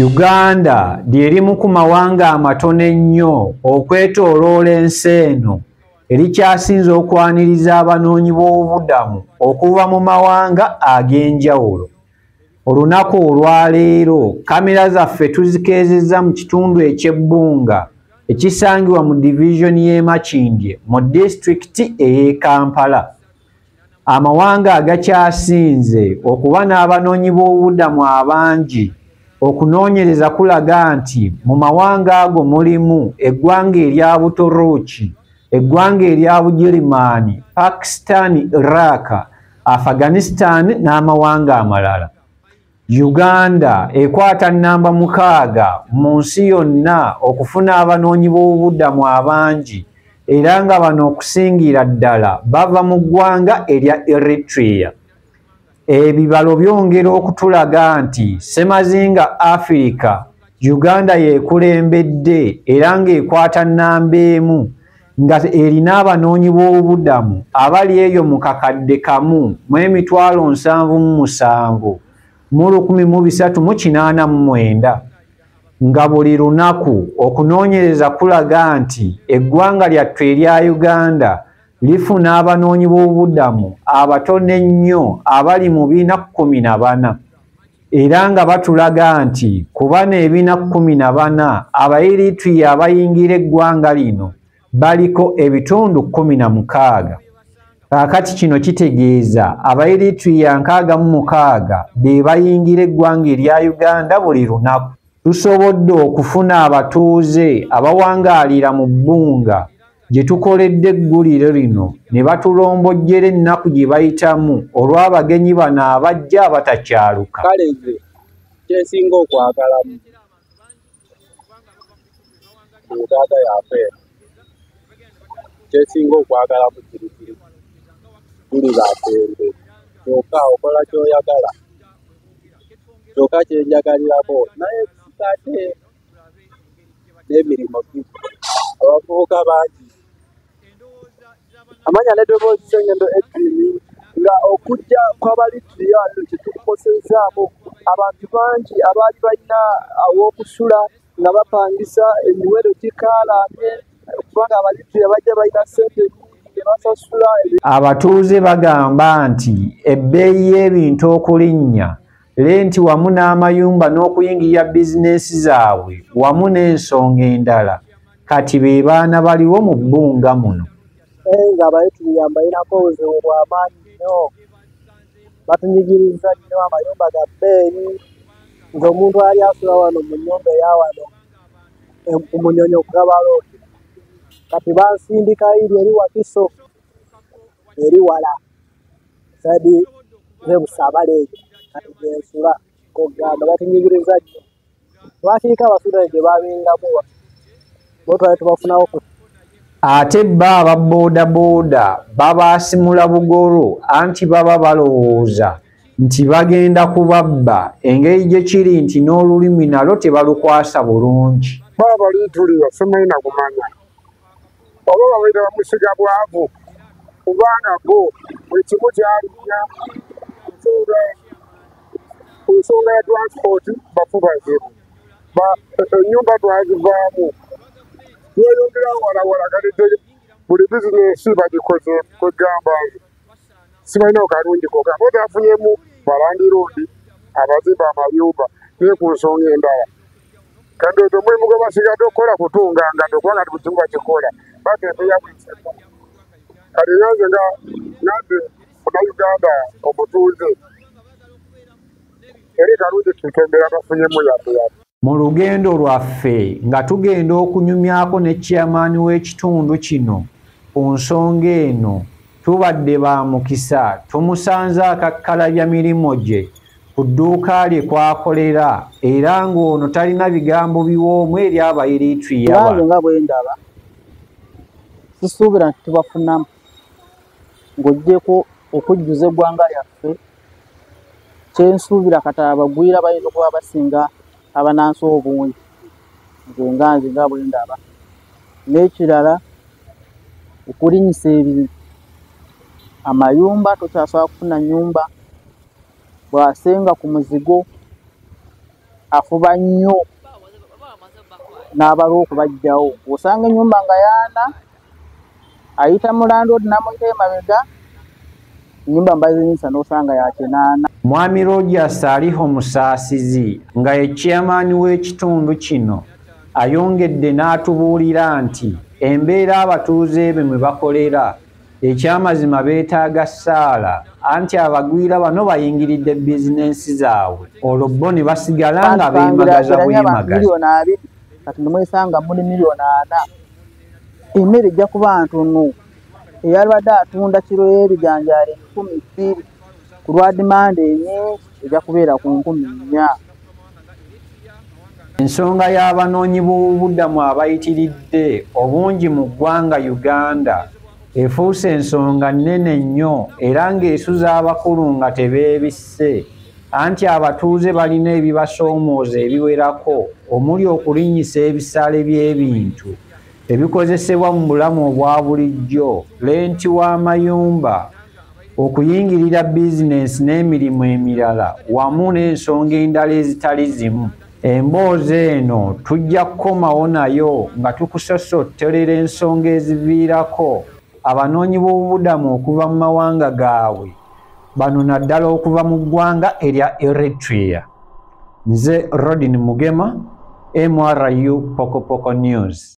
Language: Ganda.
Uganda ly'erimu ku mawanga amatono ennyo okwetooloola ensi eno erikyasinze okwaniriza abanoonyi b'obubudamu okuva mu mawanga ag'enjawulo. Olunaku olwaleero kamera zaffe tuzikeezezza mu kitundu eky'ebbunga ekisangibwa mu divizoni y'e Makindye mu disitulikiti ey'e Kampala. Amawanga agakyasinze okuba n'abanoonyi b'obubudamu abangi. Okunoonyereza kulaga nti mu mawanga ago mulimu eggwanga erya Buturuuki, eggwanga erya Bugirimaani, Pakistan, Iraq, Afghanistan n'amawanga amalala. Uganda ekwata nnamba 6 mu nsi yonna okufuna abanoonyi b'obubudamu abangi era nga bano okusingira ddala bava mu ggwanga erya Eritrea. Ebibalo byongera okutulaga nti Ssemazinga Africa, Uganda yeekulembedde era ng'ekwata nnamba 1 nga erina abanoonyi b'obubudamu abali eyo mu kakadde kamu mu emitwalo 77 mu 1389 nga buli lunaku okunoonyereza kulaga nti eggwanga lyattu erya Uganda lifuna abanoonyi b'obubudamu abatono ennyo abali mu 414 era nga batulaga nti ku bano 414 Abaeritrea abayingira eggwanga lino baliko ebitundu 16. Kaakati kino kitegeeza Abaeritrea 66 be bayingira eggwanga erya Uganda buli lunaku. Tusobodde okufuna abatuuze abawangaalira mu bbunga gye tukoledde eggulire lino ne batulombojjera ennaku gye bayitamu olw'abagenyi bano abajja abatakyaluka. Kale nze kyensinga okwagalamu mu taata yaffe, kyensinga okwagalamu tuli bafembe, kyokka okola ky'oyagala, kyokka kyenjagalirako naye kikate n'emirimu gimu. Abavubuka bangi amanya neddoboozi engendo eddiini nga okujja kw'Abaeritrea kyetukosezaamu abantu bangi abaali balina aw'okusula nga bapangisa emiwero gikaalamye kubanga Abaeritrea bajja balina ssente nnyingi basasula. Abatuuze bagamba nti ebbeeyi y'ebintu okulinnya, lenti wamu n'amayumba n'okuyingirira bizinensi zaabwe wamu n'ensonga endala kati be baana baliwo mu bbunga muno. Nga Abaeritrea mbalinako obuzibu bw'amaanyi nnyo, batunyigiriza nnyo amayumba ga bbeeyi. Nze omuntu ali asula wano mu nnyumba eya wano ku Munyonyo Gabalo kati bansindika iri eri Wakiso eri wala sadi Busabala eyo kati gyensula kugamba batunyigiriza nnyo. Lwakiika abasudani gye babingamu bo twali tubafunawo ku. Ate bo aba boodabooda babaasimula bugolo anti baba balowooza nti bagenda kubabba, engeri gye kiri nti n'olulimi nalwo tebalukwasa bulungi. Baba baliitulira simanyi kumanya oba babaire bamusiga bwavu kubanga bo buli kimu kyalinya ku nsonga ya transport bafubaze ennyumba twazivaamu tweyongera walawalaganidde buli bizinesi bagikoze kwegamba sibalinawo kalungi koka bo tafunyemu balandiroodi abazimba amayumba naye ku nsonga endala kandi oto omulimu gwe basigadde okukola kutunganga okubanga ti bukimu bakikola batembeya bwisemu kati nyanze nga nanze Munnayuganda omutuuze eri kalungi tutembera bafunyemu yadde. Mu lugendo lwaffe nga tugenda okunyumyako ne chairman w'ekitundu kino ku nsonga eno, tubadde ba mukisa tumusanze akakkalabya mirimo gye ku dduuka lye kwakolera era ng'ono talina bigambo biwoomu eri Abaeritrea. Nange nga bwe ndaba sisuubira nti tubafunamu ng'oggyeko okujjuza eggwanga lyaffe. Kyensuubira kati abagwira bayinza okuba basinga abanansi obungi nze nga bwe ndaba. N'ekirala okulinyisa ebintu amayumba tokyasobola kufuna nnyumba bw'asenga ku muzigo afuba nnyo n'abala okubajjawo. Osanga ennyumba nga yaana, ayita mu landlord n'amuyita emabega, ennyumba mbazinyisa n'osanga yakinaana. Mwami Rogers aliho Musaasizi nga ye chairman w'ekitundu kino ayongedde n'atubuulira nti embeera abatuuze be mwe bakolera ekyamazima beetaaga ssaala, anti abagwira bano bayingiridde bizinensi zaabwe, olwo bo ne basigala nga beemagaza bwemagaza. Kati nemwesanga muli miliyoni 4. Emmere ejja kuba ntono. Eyalibadde atunda kiro y'ebijanjaalo 2,000 ku lwa dimanda enyingi ejja kubeera ku 4,000. Ensonga y'abanoonyi b'obubuddamu abayitiridde obungi mu ggwanga Uganda efuuse ensonga nnene nnyo era ng'esuza abakulu nga tebeebisse, anti abatuuze balina ebibasoomooza ebiwerako omuli okulinnyisa ebisale by'ebintu ebikozesebwa mu bulamu obwa bulijjo, lenti w'amayumba, okuyingirira bizinensi n'emirimu emirala wamu n'ensonga endala ezitali zimu. Emboozi eno tujja kukomawo nayo nga tukusosotterera ensonga eziviirako abanoonyi b'obubuddamu okuva mu mawanga gaabwe, bano naddala okuva mu ggwanga erya Eritrea. Nze Rodin Mugema, MRU Pokopoko News.